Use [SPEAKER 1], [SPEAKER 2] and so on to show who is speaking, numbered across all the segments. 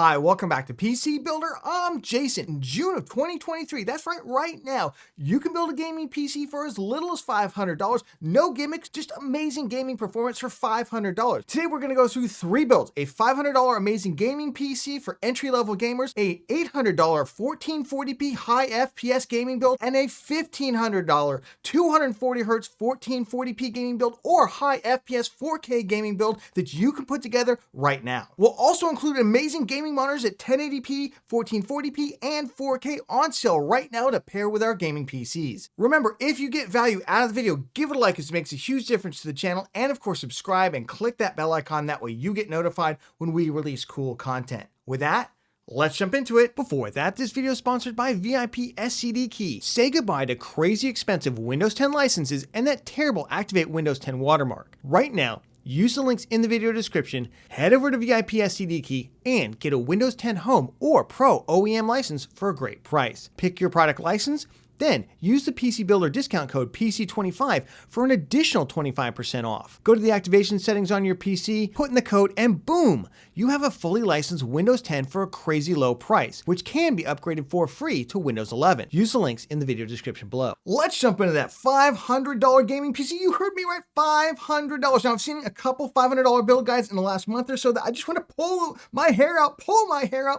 [SPEAKER 1] Hi, welcome back to PC Builder. I'm Jason. In June of 2023, that's right now, you can build a gaming PC for as little as $500. No gimmicks, just amazing gaming performance for $500. Today, we're going to go through three builds: a $500 amazing gaming PC for entry-level gamers, a $800 1440p high FPS gaming build, and a $1,500 240Hz 1440p gaming build or high FPS 4K gaming build that you can put together right now. We'll also include amazing gaming monitors at 1080p, 1440p, and 4K on sale right now to pair with our gaming PCs. Remember, if you get value out of the video, give it a like as it makes a huge difference to the channel, and of course subscribe and click that bell icon, that way you get notified when we release cool content. With that, let's jump into it. Before that, this video is sponsored by VIP SCD Key. Say goodbye to crazy expensive Windows 10 licenses and that terrible Activate Windows 10 watermark. Right now, use the links in the video description, head over to VIP SCD Key, and get a Windows 10 Home or Pro OEM license for a great price. Pick your product license, then use the PC Builder discount code PC25 for an additional 25% off. Go to the activation settings on your PC, put in the code, and boom, you have a fully licensed Windows 10 for a crazy low price, which can be upgraded for free to Windows 11. Use the links in the video description below. Let's jump into that $500 gaming PC. You heard me right, $500. Now, I've seen a couple $500 build guides in the last month or so that I just want to pull my hair out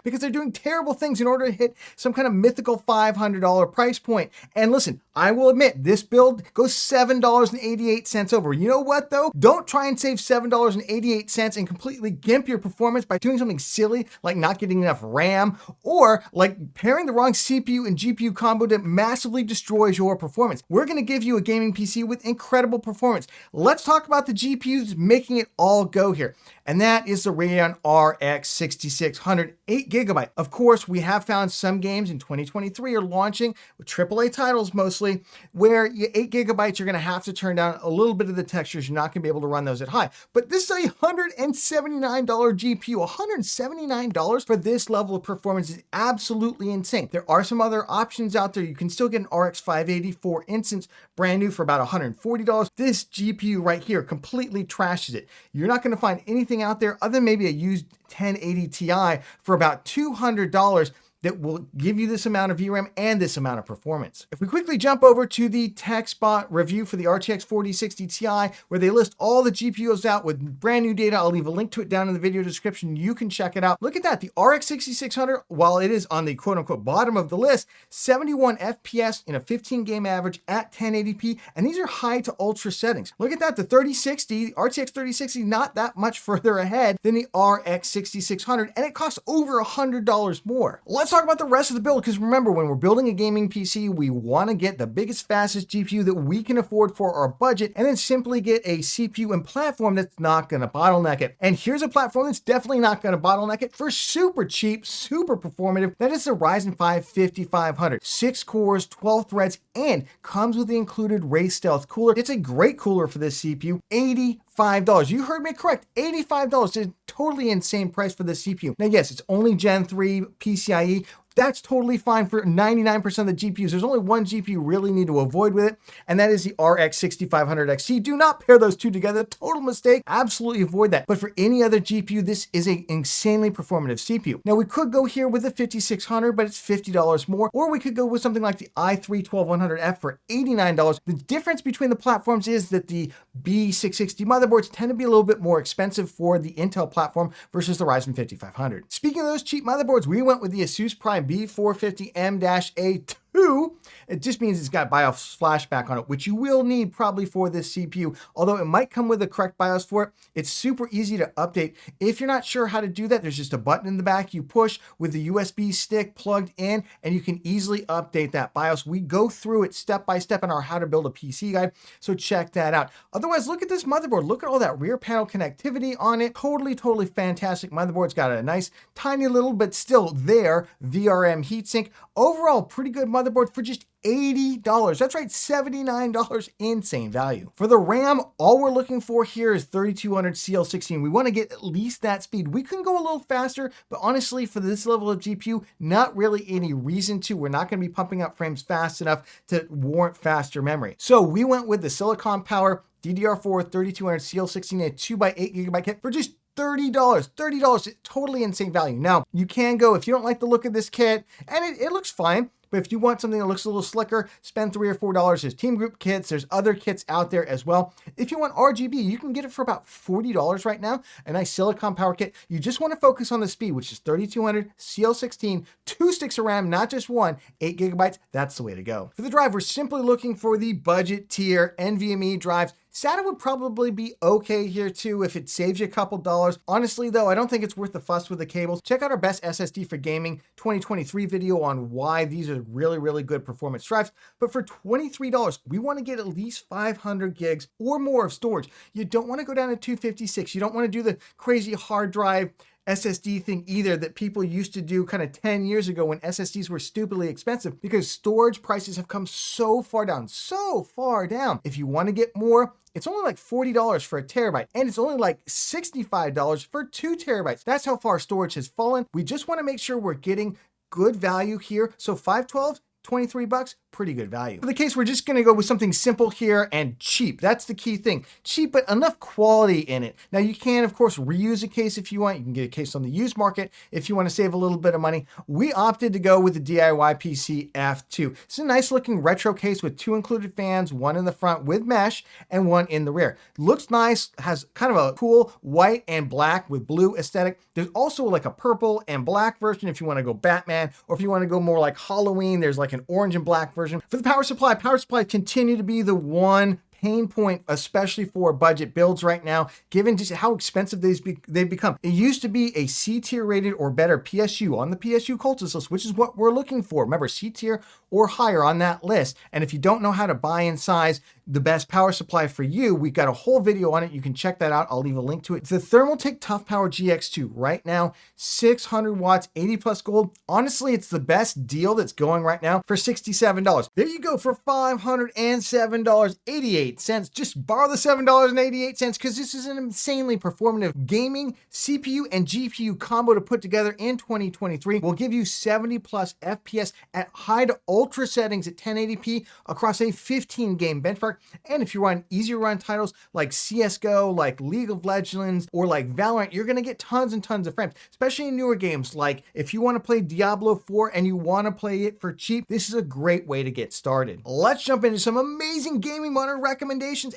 [SPEAKER 1] because they're doing terrible things in order to hit some kind of mythical $500 price point. And listen, I will admit, this build goes $7.88 over. You know what though? Don't try and save $7.88 and completely gimp your performance by doing something silly like not getting enough RAM or like pairing the wrong CPU and GPU combo that massively destroys your performance. We're going to give you a gaming PC with incredible performance. Let's talk about the GPUs making it all go here. And that is the Radeon RX 6600 8GB. Of course, we have found some games in 2023 are launching with AAA titles mostly, where 8GB you're going to have to turn down a little bit of the textures. You're not going to be able to run those at high. But this is a $179 GPU. $179 for this level of performance is absolutely insane. There are some other options out there. You can still get an RX 584 instance brand new for about $140. This GPU right here completely trashes it. You're not going to find anything out there other than maybe a used 1080 Ti for about $200 that will give you this amount of VRAM and this amount of performance. If we quickly jump over to the TechSpot review for the RTX 4060 Ti, where they list all the GPUs out with brand new data, I'll leave a link to it down in the video description. You can check it out. Look at that. The RX 6600, while it is on the quote unquote bottom of the list, 71 FPS in a 15 game average at 1080p. And these are high to ultra settings. Look at that. The 3060, RTX 3060, not that much further ahead than the RX 6600, and it costs over $100 more. Let's talk about the rest of the build, because remember, when we're building a gaming PC, we want to get the biggest, fastest GPU that we can afford for our budget, and then simply get a CPU and platform that's not going to bottleneck it. And here's a platform that's definitely not going to bottleneck it for super cheap, super performative. That is the Ryzen 5 5500. 6 cores, 12 threads, and comes with the included Ray Stealth cooler. It's a great cooler for this CPU. $85. You heard me correct. $85 is a totally insane price for this CPU. Now, yes, it's only Gen 3 PCIe. That's totally fine for 99% of the GPUs. There's only one GPU you really need to avoid with it, and that is the RX 6500 XT. Do not pair those two together. Total mistake. Absolutely avoid that. But for any other GPU, this is an insanely performative CPU. Now, we could go here with the 5600, but it's $50 more, or we could go with something like the i3 12100F for $89. The difference between the platforms is that the B660 motherboards tend to be a little bit more expensive for the Intel platform versus the Ryzen 5500. Speaking of those cheap motherboards, we went with the Asus Prime B450M-A2. It just means it's got BIOS flashback on it, which you will need probably for this CPU, although it might come with the correct BIOS for it. It's super easy to update. If you're not sure how to do that, there's just a button in the back you push with the USB stick plugged in, and you can easily update that BIOS. We go through it step by step in our How to Build a PC guide, so check that out. Otherwise, look at this motherboard. Look at all that rear panel connectivity on it. Totally fantastic motherboard. It's got a nice, tiny little, but still there, VRM heatsink. Overall, pretty good motherboard for just $80. That's right, $79. Insane value. For the RAM, all we're looking for here is 3200 CL16. We want to get at least that speed. We can go a little faster, but honestly, for this level of GPU, not really any reason to. We're not going to be pumping up frames fast enough to warrant faster memory. So we went with the Silicon Power DDR4 3200 CL16 and a 2x8GB kit for just $30. $30, totally insane value. Now, you can go, if you don't like the look of this kit, and it looks fine, but if you want something that looks a little slicker, spend $3 or $4. There's Team Group kits. There's other kits out there as well. If you want RGB, you can get it for about $40 right now. A nice silicon power kit. You just want to focus on the speed, which is 3200, CL16, 2 sticks of RAM, not just one, 8 gigabytes. That's the way to go. For the drive, we're simply looking for the budget tier NVMe drives. SATA would probably be okay here too if it saves you a couple dollars. Honestly though, I don't think it's worth the fuss with the cables. Check out our best SSD for gaming 2023 video on why these are really good performance drives. But for $23, we want to get at least 500 gigs or more of storage. You don't want to go down to 256. You don't want to do the crazy hard drive SSD thing either that people used to do kind of 10 years ago when SSDs were stupidly expensive, because storage prices have come so far down, so far down. If you want to get more, it's only like $40 for a terabyte, and it's only like $65 for 2 terabytes. That's how far storage has fallen. We just want to make sure we're getting good value here. So 512, $23, pretty good value. For the case, we're just gonna go with something simple here and cheap. That's the key thing. Cheap, but enough quality in it. Now you can, of course, reuse a case if you want. You can get a case on the used market if you want to save a little bit of money. We opted to go with the DIY PC F2. It's a nice looking retro case with 2 included fans, one in the front with mesh and one in the rear. Looks nice, has kind of a cool white and black with blue aesthetic. There's also like a purple and black version if you want to go Batman, or if you want to go more like Halloween, there's like an orange and black version. For the power supply continue to be the one pain point, especially for budget builds right now, given just how expensive they've become. It used to be a C tier rated or better PSU on the PSU Cultist list, which is what we're looking for. Remember, C tier or higher on that list. And if you don't know how to buy and size the best power supply for you, we've got a whole video on it. You can check that out. I'll leave a link to it. The Thermaltake Tough Power GX2 right now, 600 watts, 80 plus gold. Honestly, it's the best deal that's going right now for $67. There you go for $507.88. Just borrow the $7.88 because this is an insanely performative gaming CPU and GPU combo to put together in 2023. Will give you 70 plus FPS at high to ultra settings at 1080p across a 15 game benchmark. And if you run easier run titles like CSGO, like League of Legends, or like Valorant, you're gonna get tons and tons of frames, especially in newer games. Like if you wanna play Diablo 4 and you wanna play it for cheap, this is a great way to get started. Let's jump into some amazing gaming monitor recommendations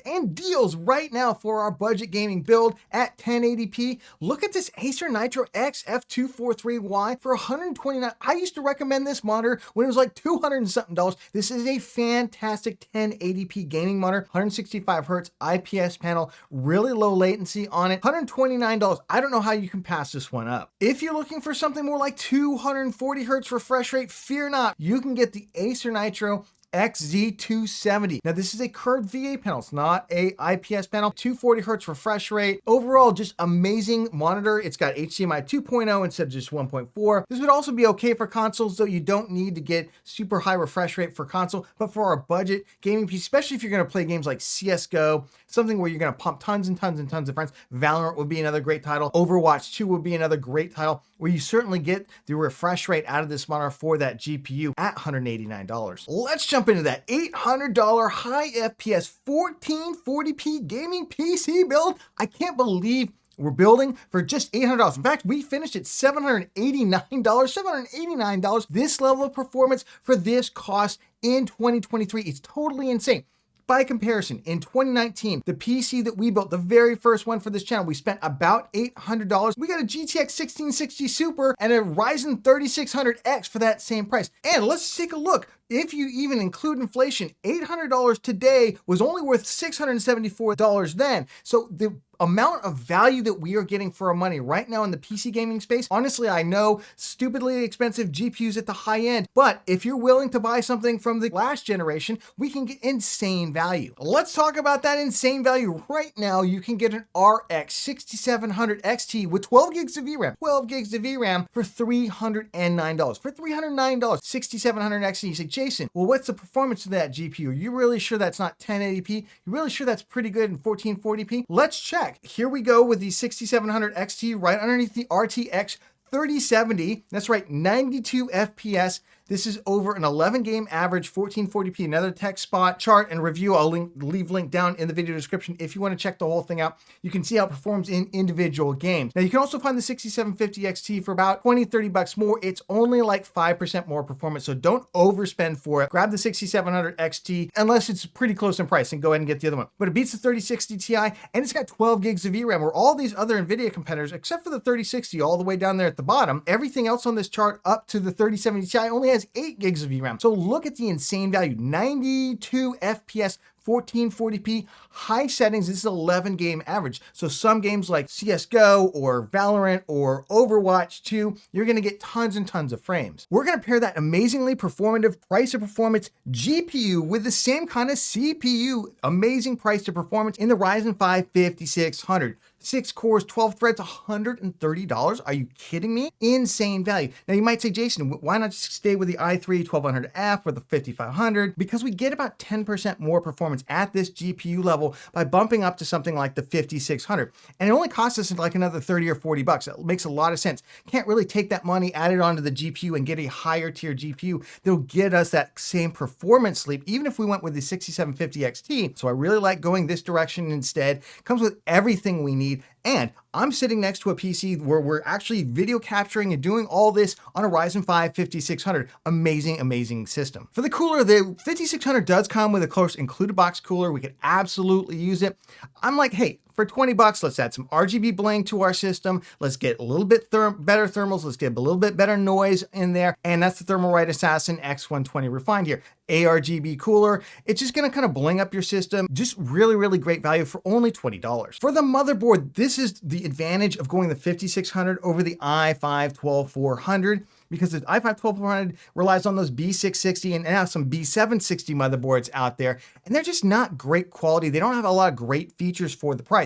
[SPEAKER 1] and deals right now for our budget gaming build at 1080p. Look at this Acer Nitro X F243Y for $129. I used to recommend this monitor when it was like $200 and something. This is a fantastic 1080p gaming monitor, 165 hertz IPS panel, really low latency on it, $129. I don't know how you can pass this one up. If you're looking for something more like 240 hertz refresh rate, fear not, you can get the Acer Nitro XZ270. Now this is a curved VA panel. It's not a IPS panel. 240 hertz refresh rate. Overall, just amazing monitor. It's got HDMI 2.0 instead of just 1.4. This would also be okay for consoles, though you don't need to get super high refresh rate for console, but for our budget gaming PC, especially if you're gonna play games like CSGO, something where you're gonna pump tons and tons and tons of frames. Valorant would be another great title. Overwatch 2 would be another great title where you certainly get the refresh rate out of this monitor for that GPU at $189. Let's jump into that $800 high FPS 1440p gaming PC build. I can't believe we're building for just $800. In fact, we finished at $789. This level of performance for this cost in 2023 is totally insane. By comparison, in 2019, the PC that we built, the very first one for this channel, we spent about $800. We got a GTX 1660 Super and a Ryzen 3600X for that same price. And let's take a look. If you even include inflation, $800 today was only worth $674 then. So the amount of value that we are getting for our money right now in the PC gaming space, honestly, I know stupidly expensive GPUs at the high end, but if you're willing to buy something from the last generation, we can get insane value. Let's talk about that insane value. Right now, you can get an RX 6700 XT with 12 gigs of VRAM, for $309. For $309, 6700 XT. You say, Jason, well, what's the performance of that GPU? Are you really sure that's not 1080p? You really sure that's pretty good in 1440p? Let's check. Here we go with the 6700 XT right underneath the RTX 3070, that's right, 92 FPS. This is over an 11 game average, 1440p. Another tech spot chart and review. I'll leave link down in the video description if you want to check the whole thing out. You can see how it performs in individual games. Now you can also find the 6750 XT for about 20-30 bucks more. It's only like 5% more performance, so don't overspend for it. Grab the 6700 XT unless it's pretty close in price, and go ahead and get the other one. But it beats the 3060 Ti, and it's got 12 gigs of VRAM, where all these other NVIDIA competitors, except for the 3060 all the way down there at the bottom, everything else on this chart up to the 3070 Ti only has 8 gigs of VRAM. So look at the insane value, 92 FPS, 1440p, high settings. This is 11 game average. So some games like CSGO or Valorant or Overwatch 2, you're gonna get tons and tons of frames. We're gonna pair that amazingly performative price to performance GPU with the same kind of CPU, amazing price to performance in the Ryzen 5 5600. 6 cores, 12 threads, $130. Are you kidding me? Insane value. Now you might say, Jason, why not just stay with the i3 1200F or the 5500? Because we get about 10% more performance at this GPU level by bumping up to something like the 5600. And it only costs us like another 30 or 40 bucks. It makes a lot of sense. Can't really take that money, add it onto the GPU and get a higher tier GPU that'll get us that same performance leap, even if we went with the 6750 XT. So I really like going this direction instead. Comes with everything we need. And I'm sitting next to a PC where we're actually video capturing and doing all this on a Ryzen 5 5600. Amazing, amazing system. For the cooler, the 5600 does come with a close included box cooler. We could absolutely use it. I'm like, hey, for 20 bucks, let's add some RGB bling to our system. Let's get a little bit better thermals. Let's get a little bit better noise in there. And that's the Thermalright Assassin X120 Refined here. ARGB cooler. It's just gonna kind of bling up your system. Just really, really great value for only $20. For the motherboard, this is the advantage of going the 5600 over the i5-12400, because the i5-12400 relies on those B660 and now some B760 motherboards out there, and they're just not great quality. They don't have a lot of great features for the price.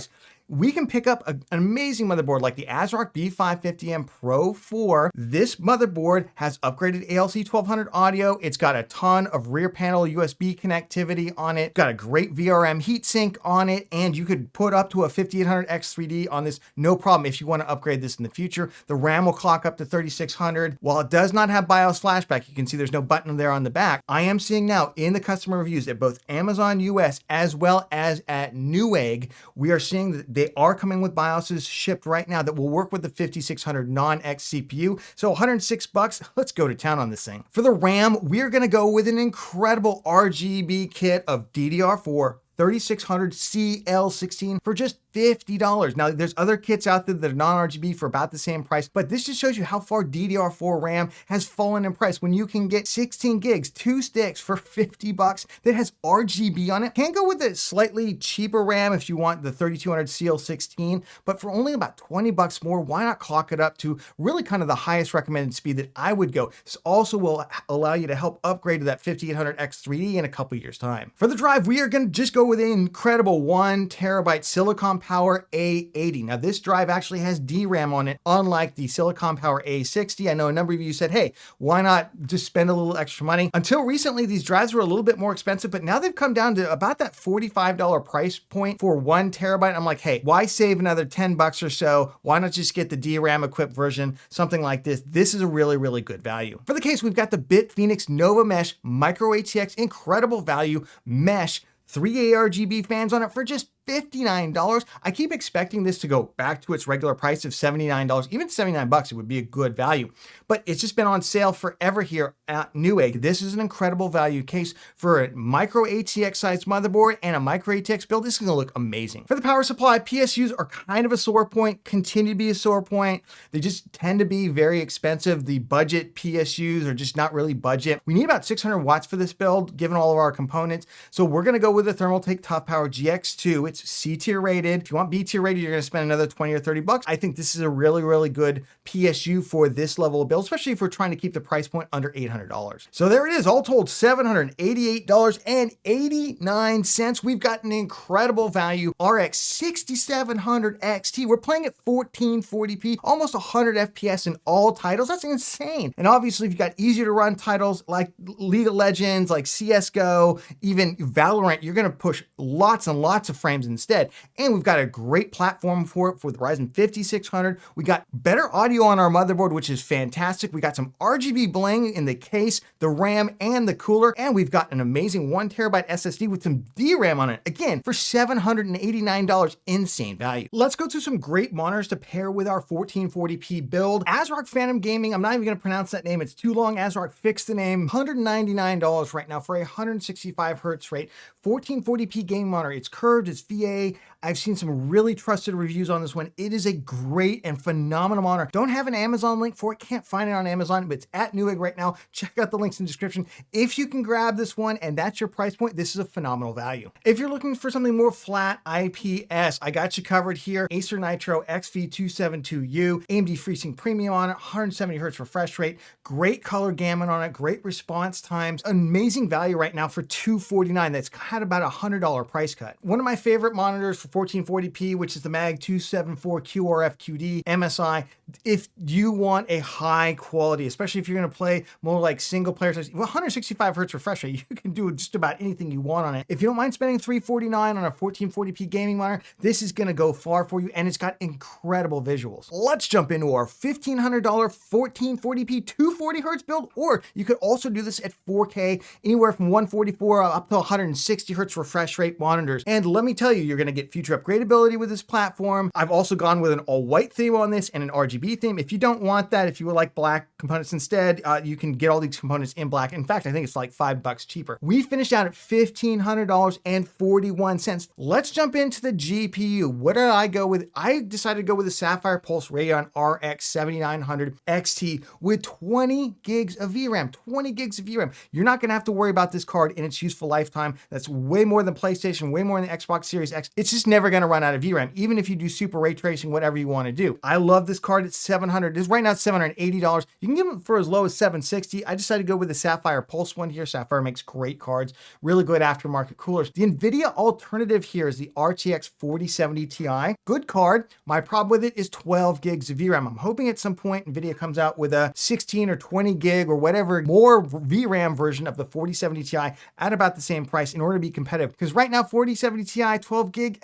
[SPEAKER 1] We can pick up an amazing motherboard like the ASRock B550M Pro 4. This motherboard has upgraded ALC 1200 audio. It's got a ton of rear panel USB connectivity on it. Got a great VRM heatsink on it, and you could put up to a 5800X3D on this, no problem, if you want to upgrade this in the future. The RAM will clock up to 3600. While it does not have BIOS flashback, you can see there's no button there on the back. I am seeing now in the customer reviews at both Amazon US as well as at Newegg, we are seeing that they are coming with BIOSes shipped right now that will work with the 5600 non-X CPU. So 106 bucks, let's go to town on this thing. For the RAM, we're gonna go with an incredible RGB kit of DDR4 3600 CL16 for just $50. Now, there's other kits out there that are non-RGB for about the same price, but this just shows you how far DDR4 RAM has fallen in price when you can get 16 gigs, 2 sticks for 50 bucks that has RGB on it. Can go with a slightly cheaper RAM if you want the 3200 CL16, but for only about 20 bucks more, why not clock it up to really kind of the highest recommended speed that I would go. This also will allow you to help upgrade to that 5800X3D in a couple years time. For the drive, we are gonna just go with an incredible 1 terabyte Silicon Power A80. Now this drive actually has DRAM on it, unlike the Silicon Power A60. I know a number of you said, hey, why not just spend a little extra money? Until recently, these drives were a little bit more expensive, but now they've come down to about that $45 price point for 1 terabyte. I'm like, hey, why save another 10 bucks or so? Why not just get the DRAM equipped version, something like this? This is a really, really good value. For the case, we've got the BitPhoenix Nova Mesh Micro ATX, incredible value mesh, 3 ARGB fans on it for just $59. I keep expecting this to go back to its regular price of $79. Even 79 bucks, it would be a good value, but it's just been on sale forever here at Newegg. This is an incredible value case for a micro ATX size motherboard and a micro ATX build. This is gonna look amazing. For the power supply, PSUs are kind of a sore point, continue to be a sore point. They just tend to be very expensive. The budget PSUs are just not really budget. We need about 600 watts for this build, given all of our components. So we're gonna go with the Thermaltake Tough Power GX2. It's C tier rated. If you want B tier rated, you're gonna spend another 20 or 30 bucks. I think this is a really, really good PSU for this level of build, especially if we're trying to keep the price point under $800. So there it is, all told, $788.89. We've got an incredible value. RX 6700 XT. We're playing at 1440p, almost 100 FPS in all titles. That's insane. And obviously, if you've got easier to run titles like League of Legends, like CSGO, even Valorant, you're gonna push lots and lots of frames times instead. And we've got a great platform for it for the Ryzen 5600. We got better audio on our motherboard, which is fantastic. We got some RGB bling in the case, the RAM, and the cooler. And we've got an amazing 1TB SSD with some DRAM on it. Again, for $789, insane value. Let's go through some great monitors to pair with our 1440p build. ASRock Phantom Gaming, I'm not even gonna pronounce that name, it's too long. ASRock fixed the name. $199 right now for a 165 hertz rate. 1440p gaming monitor. It's curved, it's VA. I've seen some really trusted reviews on this one. It is a great and phenomenal monitor. Don't have an Amazon link for it, can't find it on Amazon, but it's at Newegg right now. Check out the links in the description. If you can grab this one and that's your price point, this is a phenomenal value. If you're looking for something more flat IPS, I got you covered here. Acer Nitro XV272U, AMD FreeSync Premium on it, 170 hertz refresh rate, great color gamut on it, great response times, amazing value right now for $249. That's had about a $100 price cut. One of my favorite monitors for 1440p, which is the MAG 274 QRF-QD MSI. If you want a high quality, especially if you're gonna play more like single player, 165 hertz refresh rate, you can do just about anything you want on it. If you don't mind spending $349 on a 1440p gaming monitor, this is gonna go far for you, and it's got incredible visuals. Let's jump into our $1,500 1440p 240 hertz build, or you could also do this at 4K, anywhere from 144 up to 160 hertz refresh rate monitors. And let me tell you, you're gonna get future upgradability with this platform. I've also gone with an all-white theme on this and an RGB theme. If you don't want that, if you would like black components instead, you can get all these components in black. In fact, I think it's like $5 cheaper. We finished out at $1,500.41. Let's jump into the GPU. What did I go with? I decided to go with the Sapphire Pulse Radeon RX 7900 XT with 20 gigs of VRAM. 20 gigs of VRAM. You're not gonna have to worry about this card in its useful lifetime. That's way more than PlayStation, way more than the Xbox Series X. It's just never gonna run out of VRAM, even if you do super ray tracing, whatever you wanna do. I love this card. It's $700. Right now it's $780. You can get it for as low as $760. I decided to go with the Sapphire Pulse one here. Sapphire makes great cards, really good aftermarket coolers. The NVIDIA alternative here is the RTX 4070 Ti. Good card. My problem with it is 12 gigs of VRAM. I'm hoping at some point NVIDIA comes out with a 16 or 20 gig or whatever more VRAM version of the 4070 Ti at about the same price in order to be competitive. Because right now 4070 Ti 12 gig,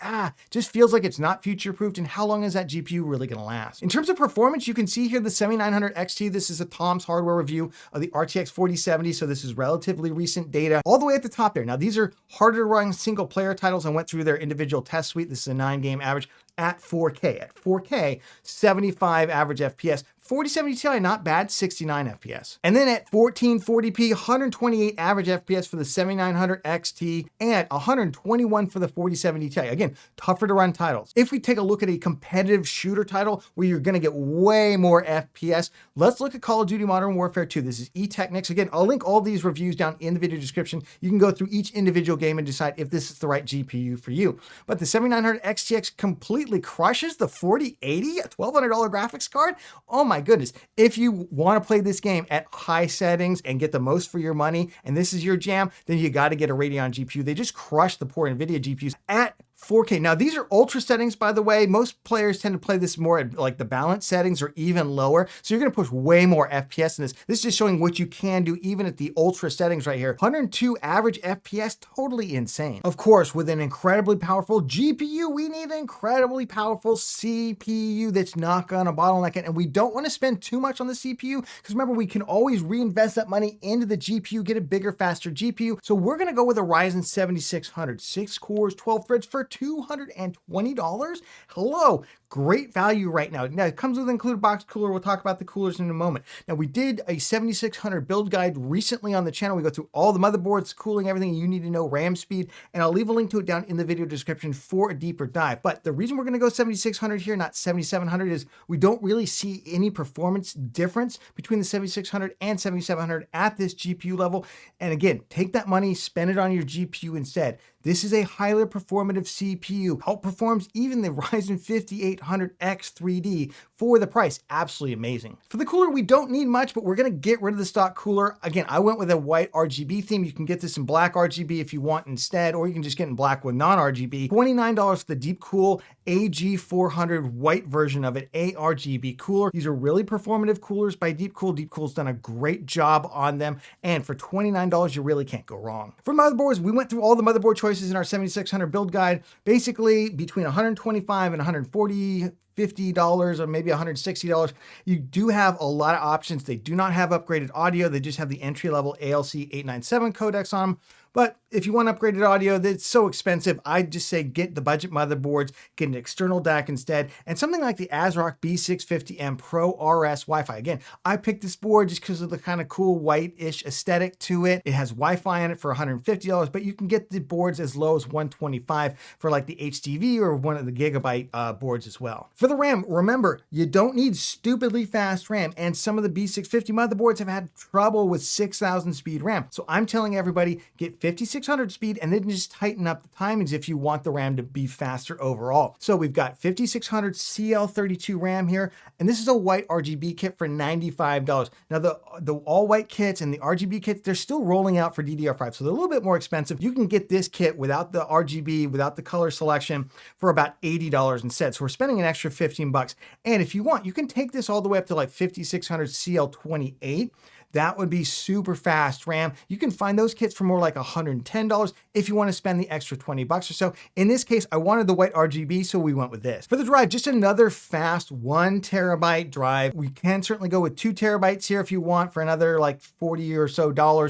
[SPEAKER 1] just feels like it's not future-proofed, and how long is that GPU really gonna last? In terms of performance, you can see here the 7900 XT. This is a Tom's Hardware review of the RTX 4070, so this is relatively recent data. All the way at the top there. Now these are harder to run single player titles. I went through their individual test suite. This is a 9-game average at 4K. At 4K, 75 average FPS. 4070 Ti, not bad, 69 FPS. And then at 1440p, 128 average FPS for the 7900 XT and 121 for the 4070 Ti. Again, tougher to run titles. If we take a look at a competitive shooter title where you're gonna get way more FPS, let's look at Call of Duty Modern Warfare 2. This is eTechnics. Again, I'll link all these reviews down in the video description. You can go through each individual game and decide if this is the right GPU for you. But the 7900 XTX completely crushes the 4080, a $1,200 graphics card. Oh my goodness. If you want to play this game at high settings and get the most for your money, and this is your jam, then you got to get a Radeon GPU. They just crush the poor NVIDIA GPUs at 4K. Now these are ultra settings, by the way. Most players tend to play this more at like the balance settings or even lower. So you're gonna push way more FPS in this. This is just showing what you can do even at the ultra settings right here. 102 average FPS, totally insane. Of course, with an incredibly powerful GPU, we need an incredibly powerful CPU that's not gonna bottleneck it. And we don't wanna spend too much on the CPU because remember, we can always reinvest that money into the GPU, get a bigger, faster GPU. So we're gonna go with a Ryzen 7600, 6 cores, 12 threads for $220. Hello, great value right now. Now it comes with an included box cooler. We'll talk about the coolers in a moment. Now we did a 7600 build guide recently on the channel. We go through all the motherboards, cooling, everything you need to know, RAM speed, and I'll leave a link to it down in the video description for a deeper dive. But the reason we're gonna go 7600 here, not 7700, is we don't really see any performance difference between the 7600 and 7700 at this GPU level. And again, take that money, spend it on your GPU instead. This is a highly performative CPU, outperforms even the Ryzen 5800X 3D for the price. Absolutely amazing. For the cooler, we don't need much, but we're gonna get rid of the stock cooler. Again, I went with a white RGB theme. You can get this in black RGB if you want instead, or you can just get in black with non-RGB. $29 for the deep cool AG400 white version of it, ARGB cooler. These are really performative coolers by Deepcool. Deepcool's done a great job on them, and for $29, you really can't go wrong. For motherboards, we went through all the motherboard choices in our 7600 build guide, basically between $125 and $140, $50 or maybe $160. You do have a lot of options. They do not have upgraded audio. They just have the entry-level ALC 897 codecs on them. But if you want upgraded audio, that's so expensive. I'd just say get the budget motherboards, get an external DAC instead, and something like the ASRock B650M Pro RS Wi-Fi. Again, I picked this board just because of the kind of cool white-ish aesthetic to it. It has Wi-Fi on it for $150, but you can get the boards as low as $125 for like the HTV or one of the Gigabyte boards as well. For the RAM, remember, you don't need stupidly fast RAM, and some of the B650 motherboards have had trouble with 6,000 speed RAM. So I'm telling everybody, get 5600 speed and then just tighten up the timings if you want the RAM to be faster overall. So we've got 5600 CL32 RAM here, and this is a white RGB kit for $95. Now the all white kits and the RGB kits, they're still rolling out for DDR5, so they're a little bit more expensive. You can get this kit without the RGB, without the color selection for about $80 instead. So we're spending an extra 15 bucks. And if you want, you can take this all the way up to like 5600 CL28. That would be super fast RAM. You can find those kits for more like $110 if you want to spend the extra 20 bucks or so. In this case, I wanted the white RGB, so we went with this. For the drive, just another fast 1 terabyte drive. We can certainly go with 2 terabytes here if you want for another like $40 or so.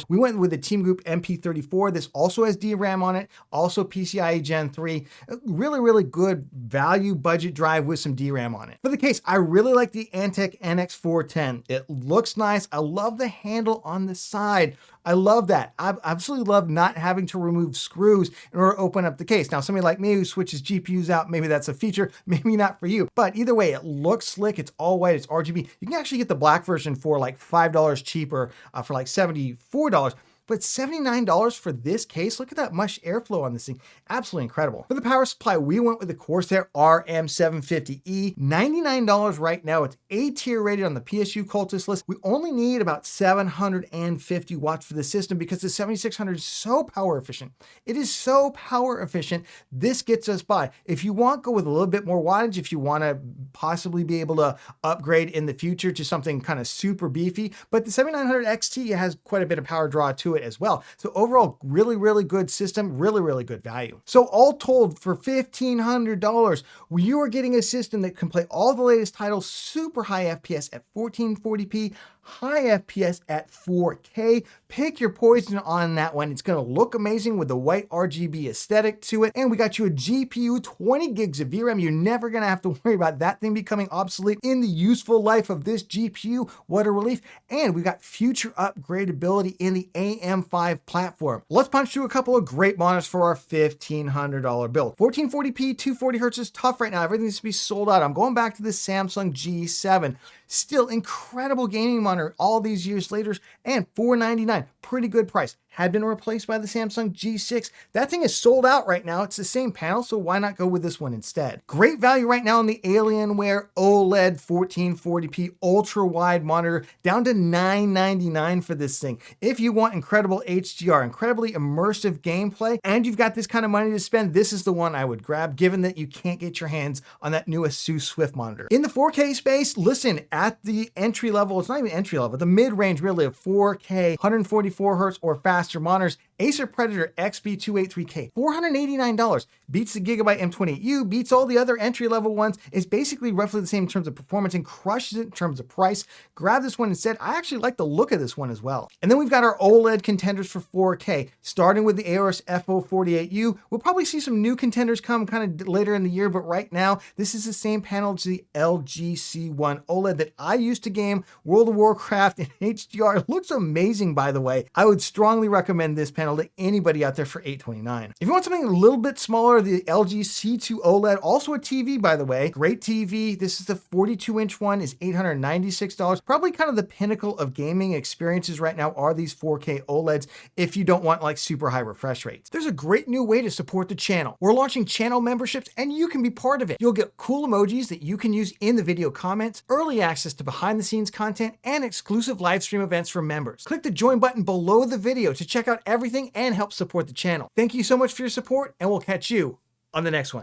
[SPEAKER 1] We went with the Team Group MP34. This also has DRAM on it, also PCIe Gen 3. Really, really good value budget drive with some DRAM on it. For the case, I really like the Antec NX410. It looks nice. I love the handle on the side. I love that. I absolutely love not having to remove screws in order to open up the case. Now, somebody like me who switches GPUs out, maybe that's a feature, maybe not for you. But either way, it looks slick. It's all white. It's RGB. You can actually get the black version for like $5 cheaper, for like $74. But $79 for this case, look at that much airflow on this thing. Absolutely incredible. For the power supply, we went with the Corsair RM750E. $99 right now. It's A tier rated on the PSU cultist list. We only need about 750 watts for the system because the 7600 is so power efficient. It is so power efficient. This gets us by. If you want, go with a little bit more wattage. If you want to possibly be able to upgrade in the future to something kind of super beefy, but the 7900 XT has quite a bit of power draw to it as well. So overall, really, really good system, really, really good value. So all told, for $1,500, you are getting a system that can play all the latest titles, super high FPS at 1440p, high FPS at 4K. Pick your poison on that one. It's going to look amazing with the white RGB aesthetic to it. And we got you a GPU, 20 gigs of VRAM. You're never going to have to worry about that thing becoming obsolete in the useful life of this GPU. What a relief. And we got future upgradability in the AM5 platform. Let's punch through a couple of great monitors for our $1,500 build. 1440p, 240 Hz is tough right now. Everything needs to be sold out. I'm going back to the Samsung G7. Still incredible gaming monitor all these years later, and $499, pretty good price. Had been replaced by the Samsung G6. That thing is sold out right now. It's the same panel, so why not go with this one instead? Great value right now on the Alienware OLED 1440p ultra wide monitor, down to $999 for this thing. If you want incredible HDR, incredibly immersive gameplay, and you've got this kind of money to spend, this is the one I would grab, given that you can't get your hands on that new Asus Swift monitor. In the 4K space, listen, at the entry level, it's not even entry level, the mid-range really of 4K, 144 Hz or faster monitors, Acer Predator XB283K, $489, beats the Gigabyte M28U, beats all the other entry-level ones, is basically roughly the same in terms of performance and crushes it in terms of price. Grab this one instead. I actually like the look of this one as well. And then we've got our OLED contenders for 4K, starting with the Aorus FO48U. We'll probably see some new contenders come kind of later in the year, but right now, this is the same panel as the LG C1 OLED that I used to game World of Warcraft in HDR. It looks amazing, by the way. I would strongly recommend this panel to anybody out there for $829. If you want something a little bit smaller, the LG C2 OLED, also a TV, by the way, great TV. This is the 42-inch one, is $896. Probably kind of the pinnacle of gaming experiences right now are these 4K OLEDs if you don't want like super high refresh rates. There's a great new way to support the channel. We're launching channel memberships and you can be part of it. You'll get cool emojis that you can use in the video comments, early access to behind the scenes content, and exclusive live stream events for members. Click the join button below the video to check out everything and help support the channel. Thank you so much for your support, and we'll catch you on the next one.